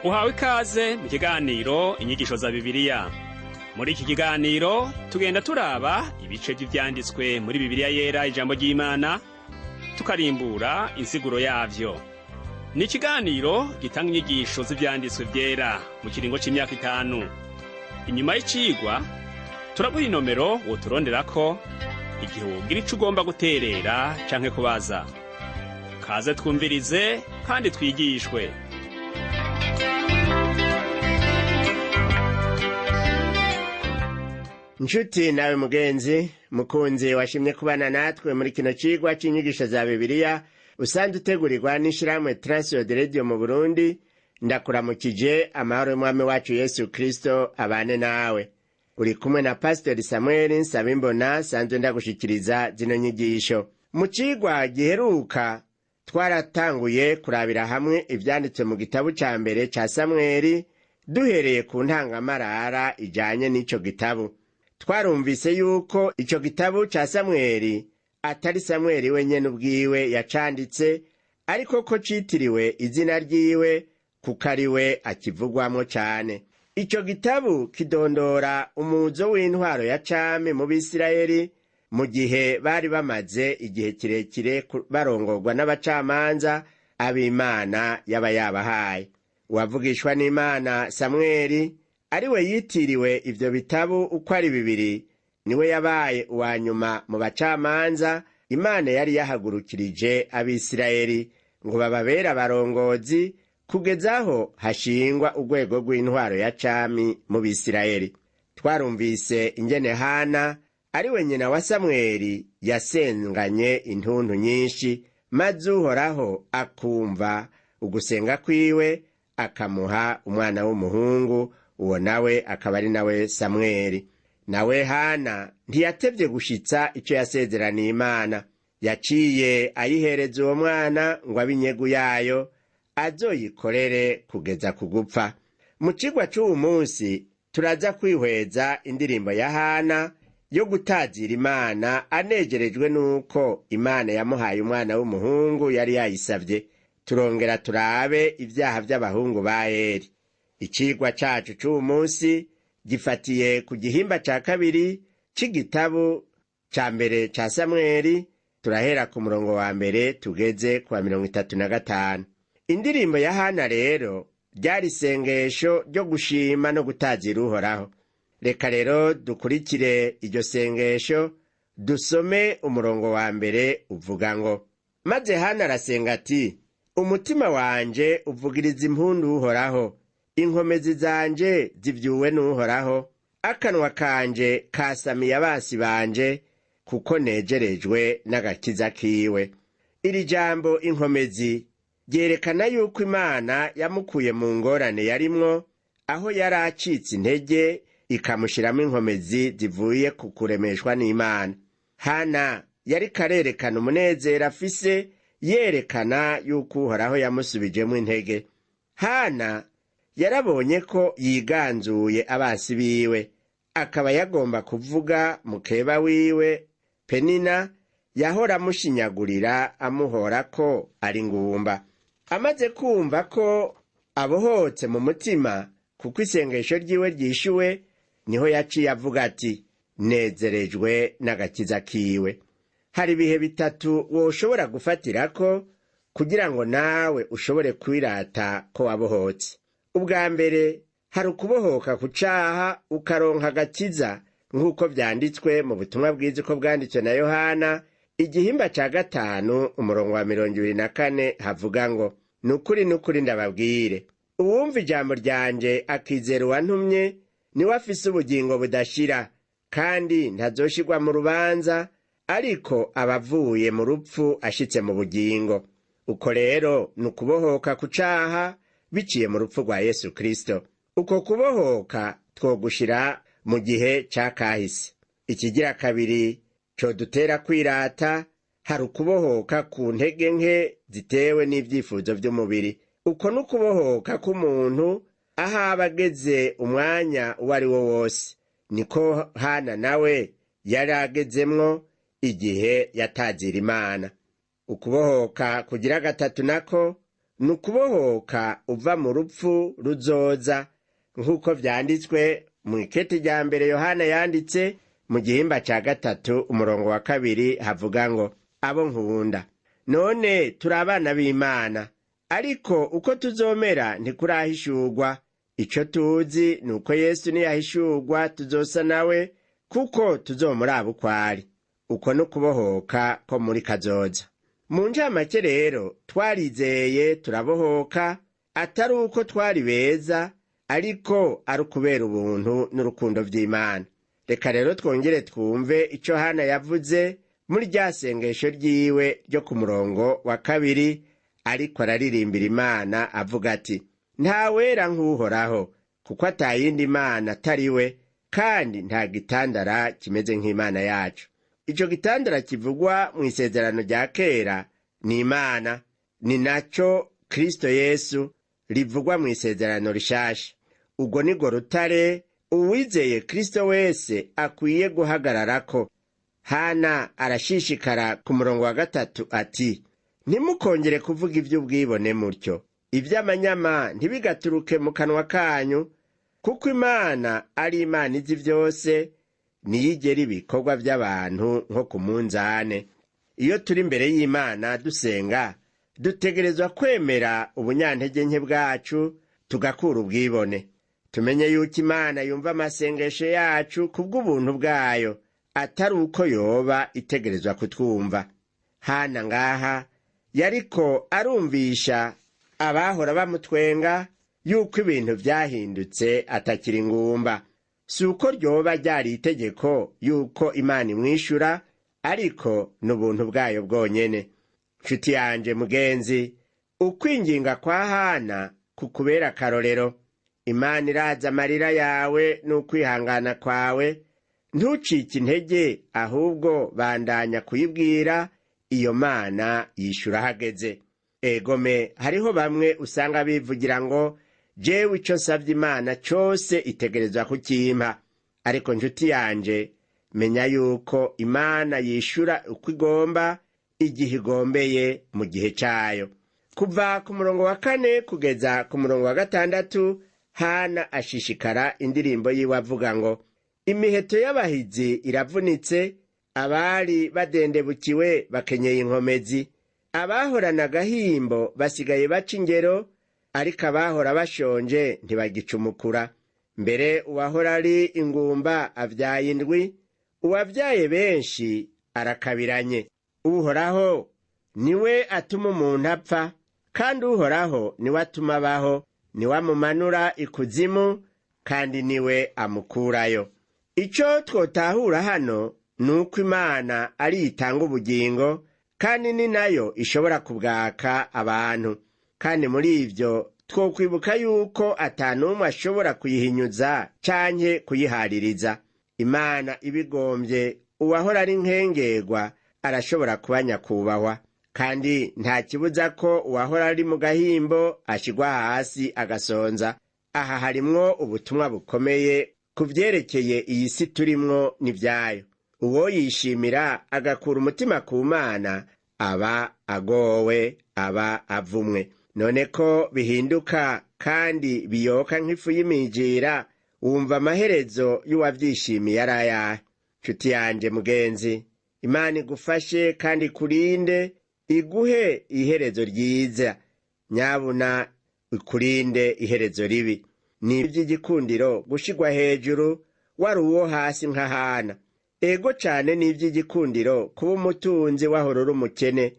Uhawe ikaze mu kiganiro inyigisho za Bibiliya. Muri iki kiganiro tugenda turaba ibice vy'ivyanditswe muri Bibiliya yera, ijambo ry'Imana, tukarimbura insiguro yavyo. Ni ikiganiro gitanga inyigisho z'ivyanditswe vyera mu kiringo c'imyaka 5. Inyuma y'icigwa turaguha inomero woturonderako igihe wogira ico ugomba guterera canke kubaza. Kaze twumvirize kandi twigishwe. Nshuti nawe mugenzi mukunzi washimye kubana natwe muri kino cigwa c'inyigisho za Bibiliya usanzwe utegurirwa n'ishirahamwe Transworld Radio mu Burundi. Ndakuramukije, amahoro y'Umwami wacu Yesu Kristo abane nawe. Uri kumwe na Pastor Samuel Nsabimbona sanzwe ndagushikiriza zino nyigisho. Mu cigwa giheruka twaratanguye kurabira hamwe ivyanditswe mu gitabo ca mbere ca Samweli, duhereye ku ntangamarara ijanye n'ico gitabo. Twarumvise yuko ico gitabo ca Samweli atari Samweli wenyene ubwiwe yacanditse, ariko ko citiriwe izina ryiwe kuko ariwe akivugwamwo cane. Ico gitabo kidondora umuzo w'intwaro ya cami mu Bisirayeli mu gihe bari bamaze igihe kirekire barongorwa n'abacamanza ab'Imana yaba yabahaye. Uwavugishwa n'Imana Samweli ariwe yitiriwe ivyo bitabo uko ari bibiri, niwe yabaye uwa nyuma mu bacamanza Imana yari yahagurukirije Abisirayeli ngo bababere abarongozi kugezaho hashingwa urwego rw'intwaro ya cami mu Bisirayeli. Twarumvise ingene Hana ariwe nyina wa Samweli yasenganye intuntu nyinshi, maze Uhoraho akumva ugusenga kwiwe akamuha umwana w'umuhungu, uwo nawe akaba ari nawe Samweli. Nawe Hana ntiyatevye gushitsa ico yasezeraniye Imana, yaciye ayihereza uwo mwana ngo abe inyegu yayo azoyikorere kugeza ku gupfa. Mu cigwa c'uwu munsi turaza kwihweza indirimbo ya Hana yo gutazira Imana, anejerejwe nuko Imana yamuhaye umwana w'umuhungu yari yayisavye. Turongera turabe ivyaha vy'abahungu ba Eli. Icigwa cacu c'uwu munsi gifatiye ku gihimba ca kabiri c'igitabo ca mbere ca Samweli. Turahera ku murongo wa mbere tugeze kwa 35. Indirimbo ya Hana rero ryari isengesho ryo gushima no gutazira Uhoraho. Reka rero dukurikire iryo sengesho, dusome umurongo wa mbere uvuga ngo: maze Hana arasenga ati, umutima wanje uvugiriza impundu Uhoraho, inkomezi zanje zivyuwe n'Uhoraho, akanwa kanje kasamiye abasi banje, kuko nejerejwe n'agakiza kiwe. Iri jambo inkomezi ryerekana yuko Imana yamukuye mu ngorane yarimwo, aho yari acitse intege ikamushiramo inkomezi zivuye ku kuremeshwa n'Imana. Hana yari karerekana umunezero afise, yerekana yuko Uhoraho yamusubijemo intege. Hana yarabonye ko yiganzuye abasi biwe, akaba yagomba kuvuga mukeba wiwe Penina yahora amushinyagurira amuhora ko ari ngumba. Amaze kumva ko abohotse mu mutima kuko isengesho ryiwe ryishuwe, niho yaciye avuga ati, nezerejwe n'agakiza kiwe. Hari ibihe bitatu woshobora gufatirako kugira ngo nawe ushobore kwirata ko wabohotse. Ubwa mbere hari ukubohoka ku caha ukaronka agakiza, nk'uko vyanditswe mu butumwa bwiza uko bwanditswe na Yohana igihimba ca 5 umurongo wa 24 havuga ngo: nukuri ndababwire, uwumva ijambo ryanje akizera uwantumye niwe afise ubugingo budashira, kandi ntazoshirwa mu rubanza, ariko abavuye mu rupfu ashitse mu bugingo. Uko rero nukubohoka ku caha biciye mu rupfu rwa Yesu Kristo. Uko kubohoka twogushira mu gihe ca kahise. Ikigira kabiri co dutera kwirata, hari ukubohoka ku ntege nke zitewe n'ivyifuzo vy'umubiri. Uko nukubohoka k'umuntu aho aba ageze umwanya uwo ari wo wose. Niko Hana nawe yari agezemwo igihe yatazira Imana. Ukubohoka kugira gatatu nako ni ukubohoka uva mu rupfu ruzoza, nk'uko vyanditswe mu ikete rya mbere Yohana yanditse mu gihimba ca 3 umurongo wa 2 havuga ngo, abo nkunda, none turi abana b'Imana, ariko uko tuzomera ntikurahishurwa. Ico tuzi ni uko Yesu niyahishurwa tuzosa nawe, kuko tuzomuraba uko ari. Uko ni ukubohoka ko muri kazoza. Mu ncamake rero, twarizeye turabohoka, atari uko twari beza, ariko ari ukubera ubuntu n'urukundo vy'Imana. Reka rero twongere twumve ico Hana yavuze muri rya sengesho ryiwe ryo ku murongo wa 2, ariko araririmbira Imana avuga ati, nta wera nk'Uhoraho, kuko atayindi Mana atari we, kandi nta gitandara kimeze nk'Imana yacu. Ico gitandara kivugwa mu isezerano rya kera ni Imana, ni naco Kristo Yesu rivugwa mu isezerano rishasha. Ubwo nirwo rutare uwizeye Kristo wese akwiye guhagararako. Hana arashishikara ku murongo wa 3 ati, ntimukongere kuvuga ivy'ubwibone mutyo, ivy'amanyama ntibigaturuke mu kanwa kanyu, kuko Imana ari Imana izi vyose, niyigera ibikorwa vy'abantu nko ku munzane. Iyo turi imbere y'Imana dusenga, dutegerezwa kwemera ubunyantege nke bwacu, tugakura ubwibone. Tumenye yuko Imana yumva amasengesho yacu kubw'ubuntu bwayo, atari uko yoba itegerezwa kutwumva. Hana ngaha yariko arumvisha abahora bamutwenga yuko ibintu vyahindutse atakiri ngumba. Si uko ryoba ryari itegeko yuko Imana imwishura, ariko n'ubuntu bwayo bwonyene. Nshuti yanje mugenzi, ukwinginga kwa Hana kukubera akarorero. Imana iraza amarira yawe n'ukwihangana kwawe. Ntucike intege, ahubwo bandanya kuyibwira, iyo Mana yishura hageze. Egome, hariho bamwe usanga bivugira ngo, jewe ico nsavye Imana cose itegerezwa kukimpa. Ariko nshuti yanje, menya yuko Imana yishura uko igomba, igihe igombeye mu gihe cayo. Kuva ku murongo wa 4 kugeza ku murongo wa 6, Hana ashishikara indirimbo yiwe avuga ngo, imiheto y'abahizi iravunitse, abari badendebukiwe bakenyeye inkomezi, abahorana agahimbo basigaye baca ingero, ariko abahora bashonje ntibagicumukura. Mbere uwahora ari ingumba avyaye indwi, uwavyaye benshi arakabiranye. Uhoraho niwe atuma umuntu apfa, kandi Uhoraho niwe atuma abaho, niwe amumanura ikuzimu, kandi niwe amukurayo. Ico twotahura hano nuko Imana ari itanga ubugingo, kandi ni nayo ishobora kubwaka abantu. Kandi muri ivyo twokwibuka yuko atanumwe ashobora kuyihinyuza canke kuyihaririza. Imana ibigombye, uwahora ari nkengerwa arashobora kuba nyakubahwa, kandi nta kibuza ko uwahora ari mu gahimbo ashigwa hasi agasonza. Aha harimwo ubutumwa bukomeye ku vyerekeye iyi si turimwo n'ivyayo. Uwo yishimira agakura umutima ku Mana aba agowe, aba avumwe. None ko bihinduka kandi biyoka nk'ifu y'imijira, wumva amaherezo y'uwavyishimiye ari ayahe? Nshuti yanje mugenzi, Imana igufashe kandi ikurinde, iguhe iherezo ryiza, nyabuna ikurinde iherezo ribi. Ni ivy'igikundiro gushigwa hejuru wari uwo hasi nka Hana. Ego cane ni ivy'igikundiro kuba umutunzi wahora uri umukene.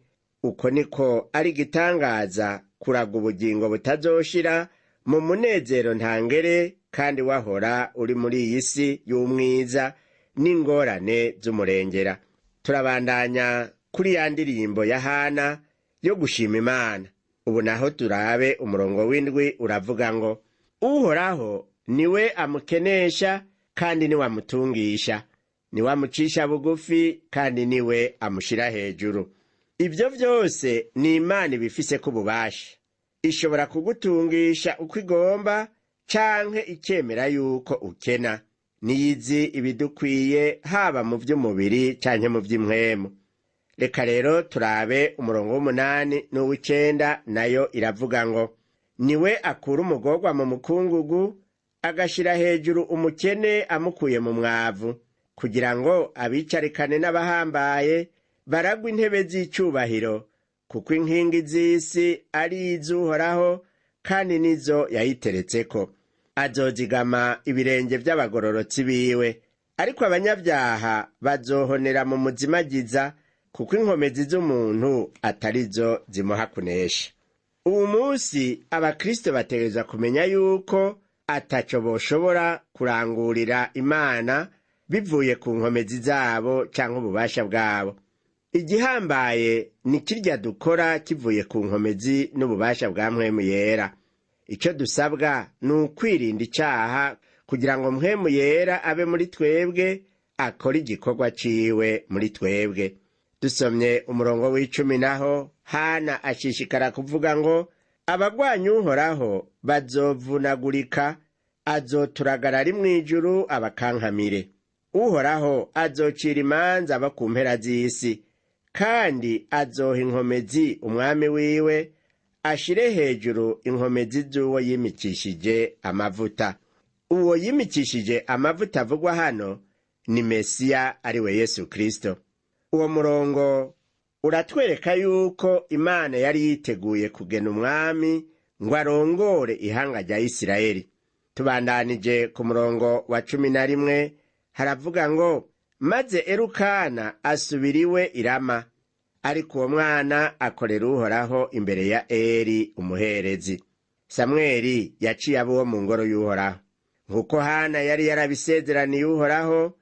Uko niko ari igitangaza kuraga ubugingo butazoshira mu munezero ntangere, kandi wahora uri muri iyi si y'umwiza n'ingorane z'umurengera. Turabandanya kuri ya ndirimbo ya Hana yo gushima Imana. Ubu naho turabe umurongo w'indwi uravuga ngo, Uhoraho niwe amukenesha, kandi niwe amutungisha, niwe amucisha bugufi, kandi niwe amushira hejuru. Ivyo vyose ni Imana ibifise kububasha. Ishobora kugutungisha uko igomba, canke ikemera yuko ukena. Niyizi ibidukwiye haba mu vy'umubiri canke mu vy'impwemu. reka rero turabe umurongo w'umunani n'uw'icenda, nayo iravuga ngo niwe akura umugorwa mu mukungugu agashira hejuru umukene amukuye mu mwavu, kugira ngo abicarikane n'abahambaye baragwa intebe z'icubahiro, kuko inkingi z'isi ari iz'Uhoraho kandi nizo yayiteretseko. Azozigama ibirenge vy'abagororotsi biwe, ariko abanyabyaha bazohonera mu muzimagiza, kuko inkomezi z'umuntu atarizo zimuha kunesha. Uwu munsi abakristo bategerezwa kumenya yuko ataco boshobora kurangurira Imana bivuye ku nkomezi zabo canke ububasha bwabo. Igihambaye ni kirya dukora kivuye ku nkomezi n'ububasha bwa Mpwemu Yera. Ico dusabwa ni ukwirinda icaha kugira ngo Mpwemu Yera abe muri twebwe, akora igikorwa ciwe muri twebwe. Dusomye umurongo w'icumi naho Hana ashishikara kuvuga ngo abagwanya Uhoraho bazovunagurika, azoturagara ari mw'ijuru abakankamire. Uhoraho azocira imanza abo ku mpera z'isi, kandi azoha inkomezi umwami wiwe, ashire hejuru inkomezi z'uwo yimikishije amavuta. Uwo yimikishije amavuta avugwa hano ni Mesiya, ari we Yesu Kristo. Uwo murongo uratwereka yuko Imana yari yiteguye kugena umwami ngo arongore ihanga rya Isirayeli. Tubandanije ku murongo wa 11 haravuga ngo maze Elukana asubira iwe i Rama, ariko uwo mwana akorera Uhoraho imbere ya Eli umuherezi. Samweli yaciye abo mu ngoro y'Uhoraho, nk'uko Hana yari yarabisezeraniye Uhoraho,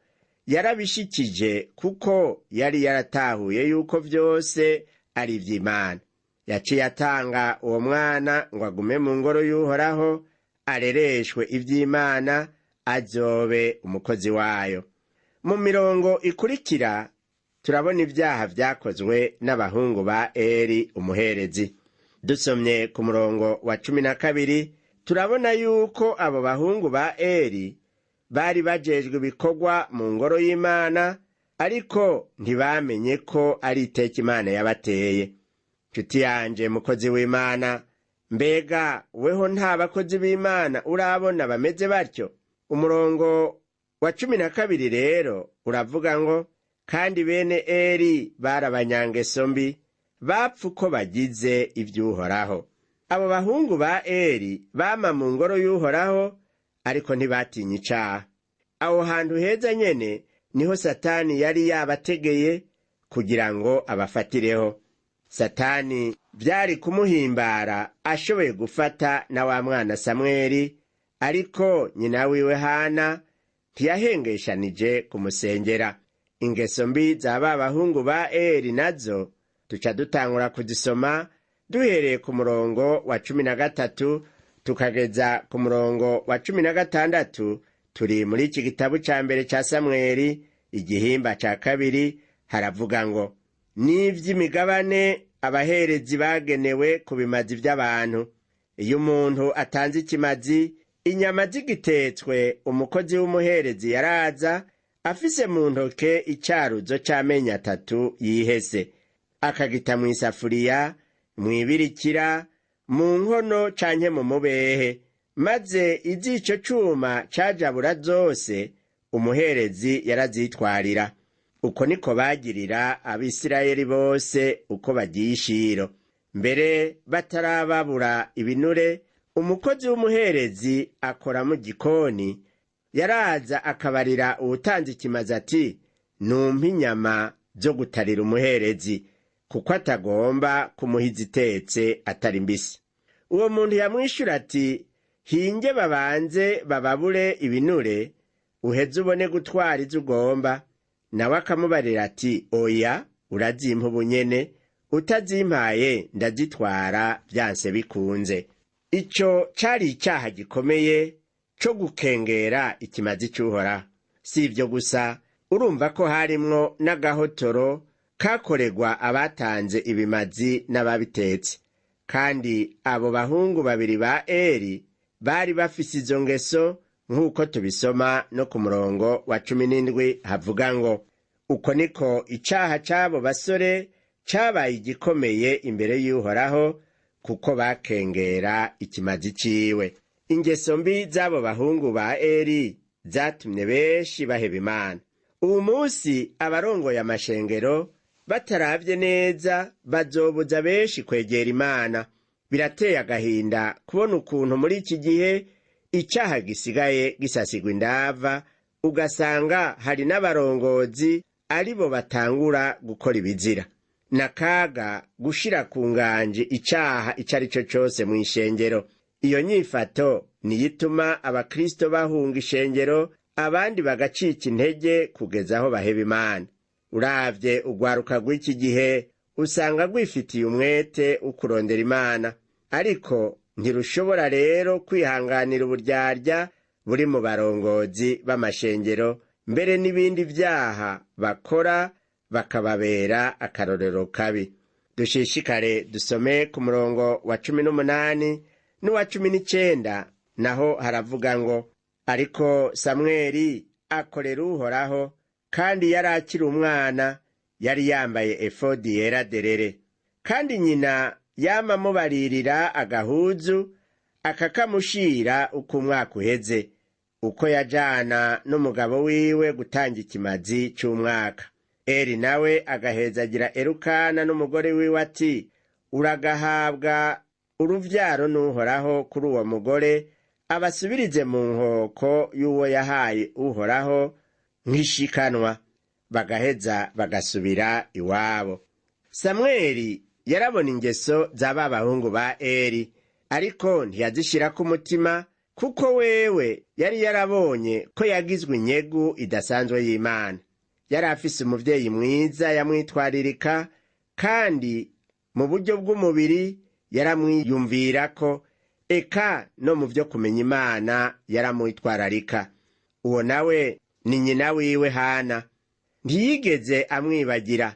yarabishikije kuko yari yaratahuye yuko vyose ari ivy'Imana. Yaciye atanga uwo mwana ngo agume mu ngoro y'Uhoraho, arereshwe ivy'Imana, azobe umukozi wayo. Mu mirongo ikurikira turabona ibyaha vyakozwe n'abahungu ba Eli umuherezi. Dusomye ku murongo wa 12 turabona yuko abo bahungu ba Eli bari bajejwe ibikorwa mu ngoro y'Imana, ariko ntibamenye ko ari iteka Imana yabateye. Nshuti yanje mukozi w'Imana, mbega weho nta bakozi b'Imana urabona bameze batyo? Umurongo wa 12 rero uravuga ngo kandi bene Eli bari abanyangeso mbi, bapfa uko bagize ivy'Uhoraho. Abo bahungu ba Eli bama mu ngoro y'Uhoraho, ariko ntibatinya icaha. Aho hantu heza nyene niho Satani yari yabategeye kugira ngo abafatireho. Satani vyari kumuhimbara ashoboye gufata na wa mwana Samweli, ariko nyina wiwe Hana ntiyahengeshanije kumusengera. Ingeso mbi za ba bahungu ba Eli nazo tuca dutangura kuzisoma duhereye ku murongo wa 13 tukageza ku murongo wa 16. Turi muri iki gitabu ca mbere ca Samweli, igihimba ca kabiri. Haravuga ngo n'ivy'imigabane abaherezi bagenewe ku bimazi vy'abantu. Iyo umuntu atanze ikimazi, inyama zigitetswe, umukozi w'umuherezi yaraza afise mu ntoke icaruzo c'amenyo 3 yihese, akagita mw'isafuriya, mw'ibirikira, mu nkono canke mu mubehe, maze iz'ico cuma cajabura zose umuherezi yarazitwarira. Uko niko bagirira Abisirayeli bose uko bagiye i Shilo. Mbere batarababura ibinure, umukozi w'umuherezi akora mu gikoni, yaraza akabarira uwutanze ikimazi ati numpa inyama zo gutarira umuherezi, kuko atagomba kumuha izitetse atari mbisi. Uwo muntu yamwishura ati hinge babanze bababure ibinure, uheze ubone gutwara izo ugomba. Nawe akamubarira ati oya, urazimpa ubunyene, utazimpaye ndazitwara vyanse bikunze. Ico cari icaha gikomeye co gukengera ikimazi c'Uhoraho. Si ivyo gusa, urumva ko harimwo n'agahotoro kakoregwa abatanze ibimazi n'ababitetse. Kandi abo bahungu babiri ba Eli bari bafise izo ngeso, nk'uko tubisoma no ku murongo wa 17 havuga ngo uko niko icaha c'abo basore cabaye igikomeye imbere y'Uhoraho, kuko bakengera ikimazi ciwe. Ingeso mbi z'abo bahungu ba Eli zatumye benshi baheba Imana. Ubu munsi abarongoye amashengero bataravye neza bazobuza benshi kwegera Imana. Birateye agahinda kubona ukuntu muri iki gihe icaha gisigaye gisasigwa indava, ugasanga hari n'abarongozi aribo batangura gukora ibizira. Nakaga gushira ku nganje icaha icarico cose mu ishengero. Iyo nyifato niyituma abakristo bahunga ishengero, abandi bagacika intege kugeza aho baheba Imana. Uravye urwaruka rw'iki gihe usanga rwifitiye umwete ukurondera Imana, ariko ntirushobora rero kwihanganira uburyarya buri mu barongozi b'amashengero, mbere n'ibindi vyaha bakora bakababera akarorero kabi. Dushishikare dusome ku murongo wa 18 n'uwa 19, naho haravuga ngo, ariko Samweli akorera Uhoraho, kandi yari akiri umwana, yari yambaye efodi yera derere. Kandi nyina yama amubaririra agahuzu akakamushira uko umwaka uheze, uko yajana n'umugabo wiwe gutanga ikimazi c'umwaka. Eli nawe agahezagira Elukana n'umugore wiwe ati, uragahabwa uruvyaro n'Uhoraho kuri uwo mugore, abasubirize mu nkoko y'uwo yahaye Uhoraho nk'ishikanwa. Bagaheza bagasubira iwabo. Samweli yarabona ingeso z'aba bahungu ba Eli, ariko ntiyazishira ku mutima, kuko wewe yari yarabonye ko yagizwe inyegu idasanzwe y'Imana. Yari afise umuvyeyi mwiza yamwitwaririka, kandi mu buryo bw'umubiri yaramwiyumvirako, eka no mu vyo kumenya Imana yaramwitwararika. Uwo nawe ni nyina wiwe Hana. Ntiyigeze amwibagira,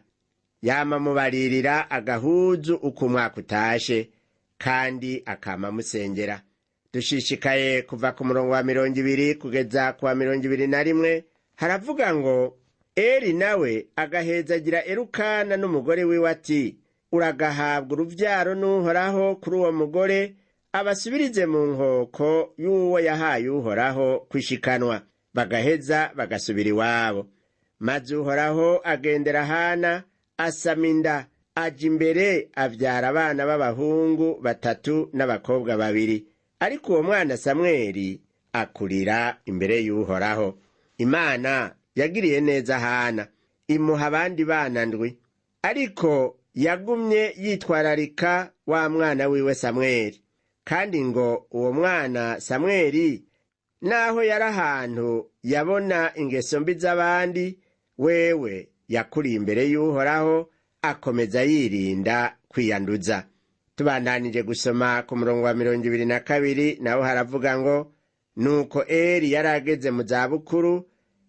yama amubaririra agahuzu uko umwaka utashe, kandi akama amusengera. Dushishikaye kuva ku murongo wa 20 kugeza ku wa 21, haravuga ngo, Eli nawe agahezagira Elukana n'umugore wiwe ati, uragahabwa uruvyaro n'Uhoraho kuri uwo mugore, abasubirize mu nkoko y'uwo yahaye Uhoraho kwishikanwa. Bagaheza bagasubira iwabo. Maze Uhoraho agendera Hana, asama inda, aja imbere avyara abana b'abahungu 3 n'abakobwa 2. Ariko uwo mwana Samweli akurira imbere y'Uhoraho. Imana yagiriye neza Hana, imuha abandi bana ndwi, ariko yagumye yitwararika wa mwana wiwe Samweli. Kandi ngo uwo mwana Samweli, naho yari ahantu yabona ingeso mbi z'abandi, wewe yakuriye imbere y'Uhoraho, akomeza yirinda kwiyanduza. Tubandanije gusoma ku murongo wa 22, naho haravuga ngo, nuko Eli yarageze mu zabukuru,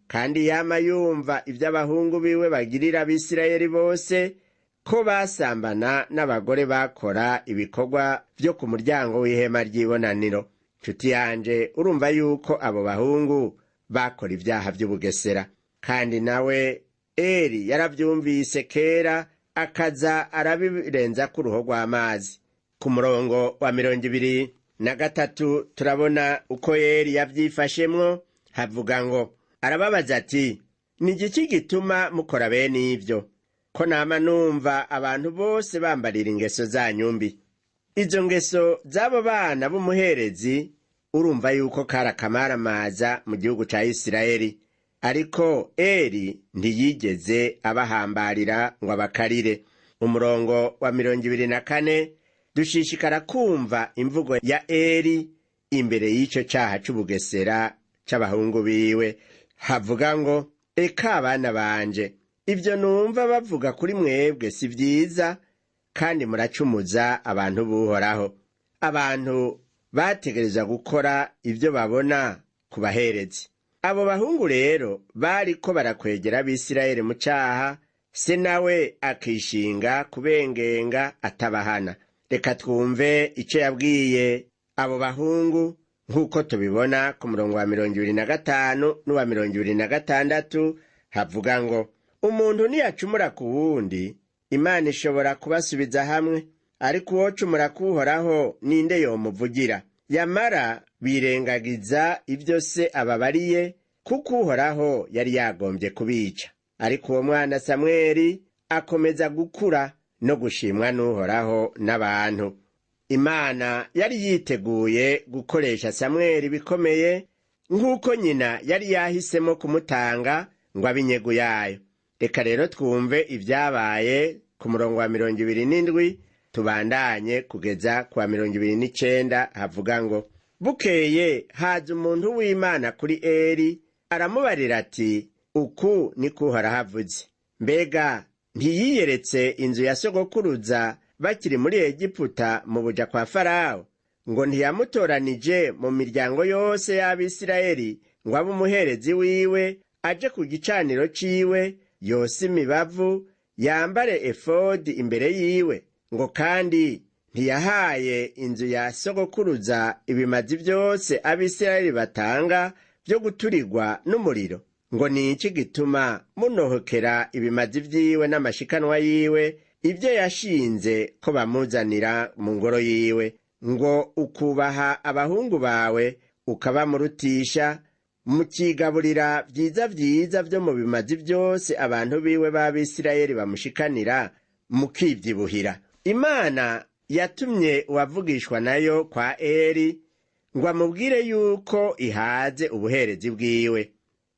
kandi yama yumva ivy'abahungu biwe bagirira Abisirayeli bose, ko basambana n'abagore bakora ibikorwa vyo ku muryango w'ihema ry'ibonaniro. Nshuti yanje, urumva yuko abo bahungu bakora ivyaha vy'ubugesera. Kandi nawe Eli yaravyumvise kera, akaza arabirenza ku ruho rw'amazi. Ku murongo wa 23 turabona uko Eli yavyifashemwo. Havuga ngo, arababaza ati, ni igiki gituma mukora bene ivyo? Ko nama numva abantu bose bambarira ingeso zanyu mbi. Izo ngeso z'abo bana b'umuherezi urumva yuko kari akamaramaza mu gihugu ca Isirayeli. Ariko Eli ntiyigeze abahambarira ngo abakarire. Umurongo wa 24 dushishikara kumva imvugo ya Eli imbere y'ico caha c'ubugesera c'abahungu biwe. Havuga ngo, eka abana banje, ivyo numva bavuga kuri mwebwe si vyiza, kandi muracumuza abantu b'Uhoraho. Abantu bategereza gukora ivyo babona ku baherezi. Abo bahungu rero bariko barakwegera Abisirayeli mu caha, se nawe akishinga kubengenga atabahana. Reka twumve ico yabwiye abo bahungu nk'uko tubibona ku murongo wa 25 n'uwa 26. Havuga ngo, umuntu niyacumura ku wundi Imana ishobora kubasubiza hamwe, ariko uwocumura k'Uhoraho ninde yomuvugira? Yamara birengagiza ibyo se ababariye, kuko Uhoraho yari yagombye kubica. Ariko uwo mwana Samweli akomeza gukura no gushimwa n'Uhoraho n'abantu. Imana yari yiteguye gukoresha Samweli bikomeye, nk'uko nyina yari yahisemo kumutanga ngo abe inyegu yayo. Reka rero twumve ibyabaye ku murongo wa 27 tubandanye kugeza ku wa 29 havuga ngo, bukeye haza umuntu w'Imana kuri Eli aramubarira ati, uku niko Uhoraho avuze, mbega ntiyiyeretse inzu ya sogokuruza bakiri muri Egiputa mu buja kwa Farawo, ngo ntiyamutoranije mu miryango yose y'Abisirayeli ngo abe umuherezi wiwe, aje ku gicaniro ciwe yose imibavu, yambare efodi imbere yiwe, ngo kandi ntiyahaye inzu ya sogokuruza ibimazi byose Abisirayeli batanga byo guturirwa n'umuriro? Ngo ni iki gituma munohokera ibimazi vyiwe n'amashikanwa yiwe, ibyo yashinze ko bamuzanira mu ngoro yiwe, ngo ukubaha abahungu bawe ukabamurutisha, mukigaburira vyiza vyiza vyo mu bimazi byose abantu biwe b'Abisirayeli bamushikanira, mukivyibuhira? Imana yatumye uwavugishwa nayo kwa Eli ngo amubwire yuko ihaze ubuherezi bwiwe.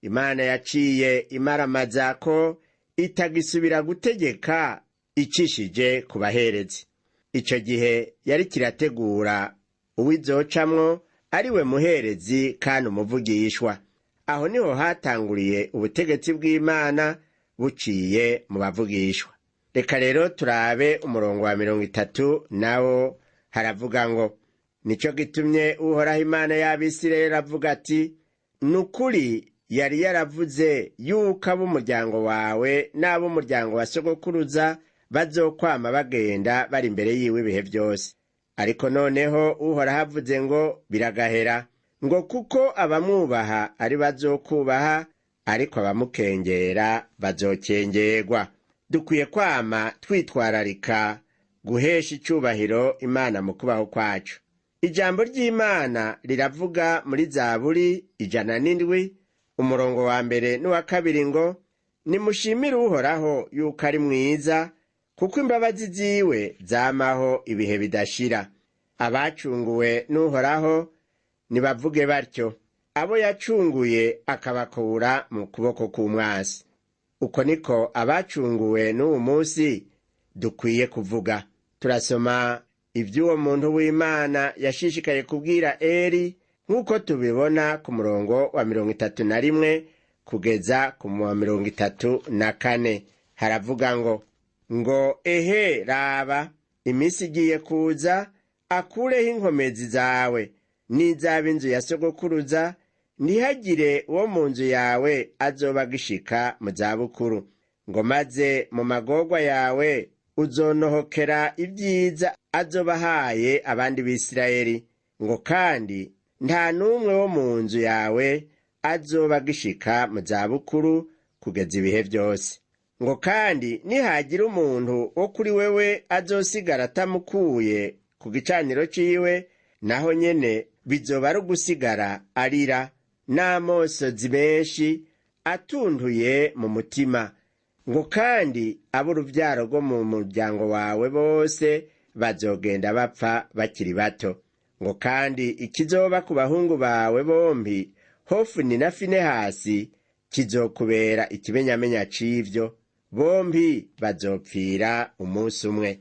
Imana yaciye imaramaza ko itagisubira gutegeka icishije ku baherezi. Ico gihe yari kirategura uwizocamwo ari we muherezi kandi umuvugishwa. Aho niho hatanguriye ubutegetsi bw'Imana buciye mu bavugishwa. Reka rero turabe umurongo wa 30 nawo haravuga ngo, nico gitumye Uhoraho Imana y'Abisirayeli avuga ati, nukuri yari yaravuze yuko ab'umuryango wawe n'ab'umuryango wa sogokuruza bazokwama bagenda bari imbere yiwe ibihe byose. Ariko noneho Uhoraho avuze ngo biragahera, ngo kuko abamwubaha ari bazokubaha, ariko abamukengera bazokengerwa. Dukwiye kwama twitwararika guhesha icubahiro Imana mu kubaho kwacu. Ijambo ry'Imana riravuga muri Zaburi 107 umurongo wa 1 n'uwa 2 ngo, nimushimire Uhoraho yuko ari mwiza, kuko imbabazi ziwe zamaho ibihe bidashira. Abacunguwe n'Uhoraho nibavuge batyo, abo yacunguye akabakura mu kuboko k'umwasi. Uko niko abacunguwe n'uwo munsi dukwiye kuvuga. Turasoma ivy'uwo muntu w'Imana yashishikaye kubwira Eli, nk'uko tubibona ku murongo wa 31 kugeza ku wa 34. Haravuga ngo ehe raba, iminsi igiye kuza akureho inkomezi zawe n'izaba inzu ya sogokuruza, ntihagire uwo mu nzu yawe azoba gishika mu zabukuru. Ngo maze mu magorwa yawe uzonohokera ibyiza azobahaye abandi b'Isirayeli, ngo kandi nta n'umwe wo mu nzu yawe azoba gishika mu zabukuru kugeza ibihe byose. Ngo kandi nihagira umuntu wo kuri wewe azosigara atamukuye ku gicaniro ciwe, naho nyene bizoba ari ugusigara arira n'amosozi menshi atunduye mu mutima. Ngo kandi ab'uruvyaro rwo mu muryango wawe bose bazogenda bapfa bakiri bato. Ngo kandi ikizoba ku bahungu bawe bombi, Hofuni na Finehasi, kizokubera ikimenyamenya c'ivyo, bombi bazopfira umunsi umwe.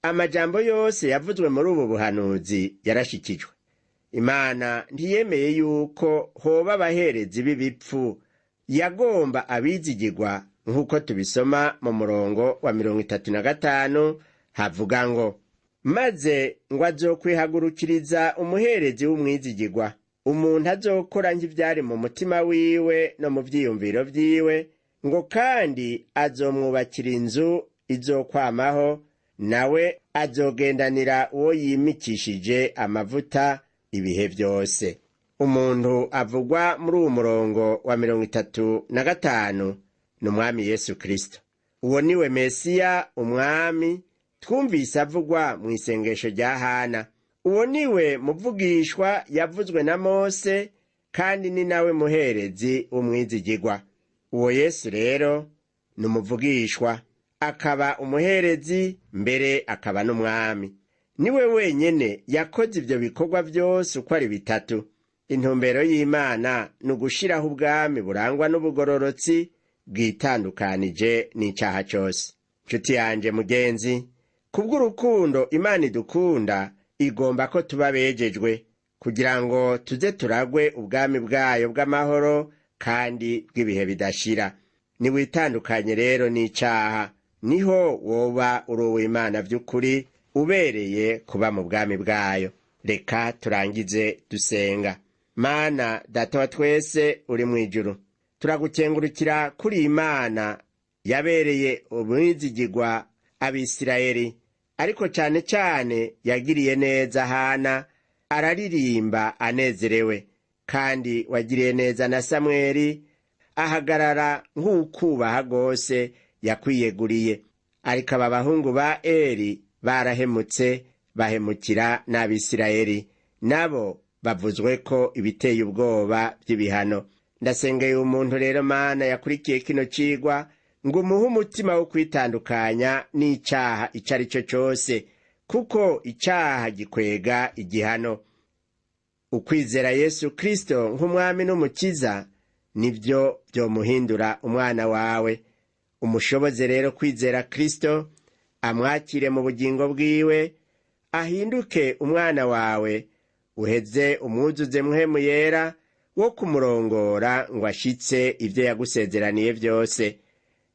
Amajambo yose yavuzwe muri ubu buhanuzi yarashikijwe. Imana ntiyemeye yuko hoba abaherezi b'ibipfu, yagomba abizigirwa, nk'uko tubisoma mu murongo wa 35 havuga ngo, maze ngo azokwihagurukiriza umuherezi w'umwizigirwa, umuntu azokora nk'ivyari mu mutima wiwe no mu vyiyumviro vyiwe, ngo kandi azomwubakira inzu izokwamaho, nawe azogendanira uwo yimikishije amavuta ibihe byose. Umuntu avugwa muri uwo murongo wa 35 ni umwami Yesu Kristo. Uwo niwe Mesiya, umwami twumvise avugwa mu isengesho rya Hana. Uwo niwe muvugishwa yavuzwe na Mose, kandi ni nawe muherezi w'umwizigirwa. Uwo Yesu rero ni umuvugishwa, akaba umuherezi, mbere akaba n'umwami. Niwe wenyene yakoze ivyo bikorwa vyose uko ari bitatu. Intumbero y'Imana ni ugushiraho ubwami burangwa n'ubugororotsi bwitandukanije n'icaha cose. Nshuti yanje mugenzi, kubw'urukundo Imana idukunda, igomba ko tuba bejejwe kugira ngo tuze turagwe ubwami bwayo bw'amahoro kandi bw'ibihe bidashira. Niwitandukanye rero n'icaha, niho woba uri uw'Imana vy'ukuri, ubereye kuba mu bwami bwayo. Reka turangize dusenga. Mana Data wa twese uri mw'ijuru, turagukengurukira kuri Imana yabereye umwizigirwa Abisirayeli, ariko cane cane yagiriye neza Hana, araririmba anezerewe. Kandi wagiriye neza na Samweli, ahagarara nk'ukubaha gose yakwiyeguriye. Ariko aba bahungu ba Eli barahemutse, bahemukira n'Abisirayeli, nabo bavuzwe ko ibiteye ubwoba by'ibihano. Ndasengeye umuntu rero Mana yakurikiye kino cigwa, ngo umuhe umutima wo kwitandukanya n'icaha ico ari cyo cose, kuko icaha gikwega igihano. Ukwizera Yesu Kristo nk'umwami n'umukiza nivyo vyomuhindura umwana wawe. Umushoboze rero kwizera Kristo, amwakire mu bugingo bwiwe, ahinduke umwana wawe, uheze umwuzuze Mpwemu Yera wo kumurongora ngo ashitse ivyo yagusezeraniye vyose.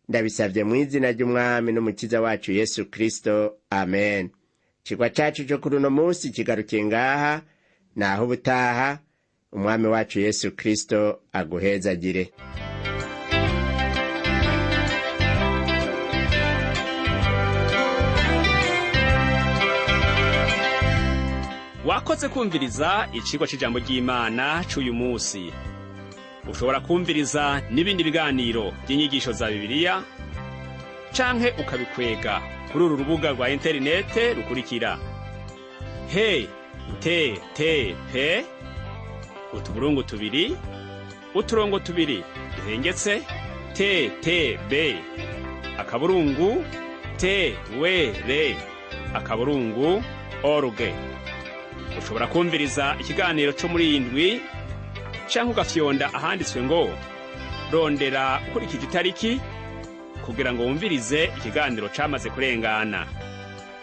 Ndabisavye mu izina ry'umwami n'umukiza wacu Yesu Kristo, amen. Cigwa cacu co kuri uno munsi kigarukiye ngaha, naho ubutaha umwami wacu Yesu Kristo aguhezagire. Wakoze kumviriza icigwa c'ijambo ry'Imana c'uyu musi. Ushobora kumviriza n'ibindi biganiro by'inyigisho za Bibiliya, canke ukabikwega kuri uru rubuga rwa interinete rukurikira: http utuburungu tubiri uturongo tubiri duhengetse ttb akaburungu twr akaburungu org. Ushobora kumviriza ikiganiro co muri indwi, canke ugafyonda ahanditswe ngo rondera ukurikije itariki, kugira ngo wumvirize ikiganiro camaze kurengana.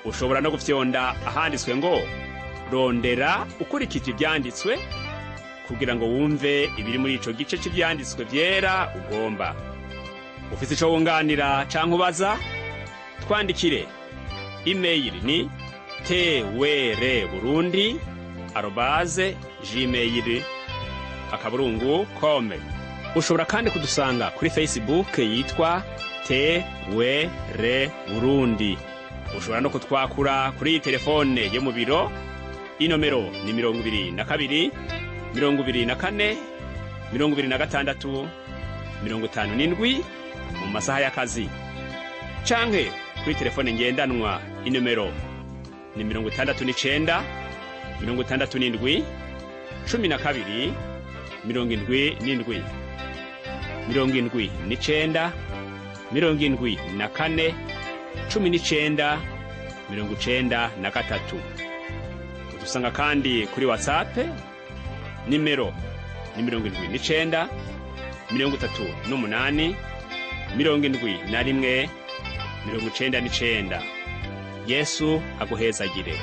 Ushobora no gufyonda ahanditswe ngo rondera ukurikije ivyanditswe, kugira ngo wumve ibiri muri ico gice c'ivyanditswe vyera ugomba. Ufise ico wunganira canke ubaza, twandikire. Email ni twrburundi@gmail.com. Ushobora kandi kudusanga kuri Facebook yitwa TWR Burundi. Ushobora no kutwakura kuri telefone yo mu biro, inomero ni 22 24 26 57 mu masaha y'akazi, canke kuri telefone ngendanwa, inomero ni 69 67 12 77 79 74 19 93. Udusanga kandi kuri WhatsApp, nimero ni 79 38 71 99. Yesu aguhezagire.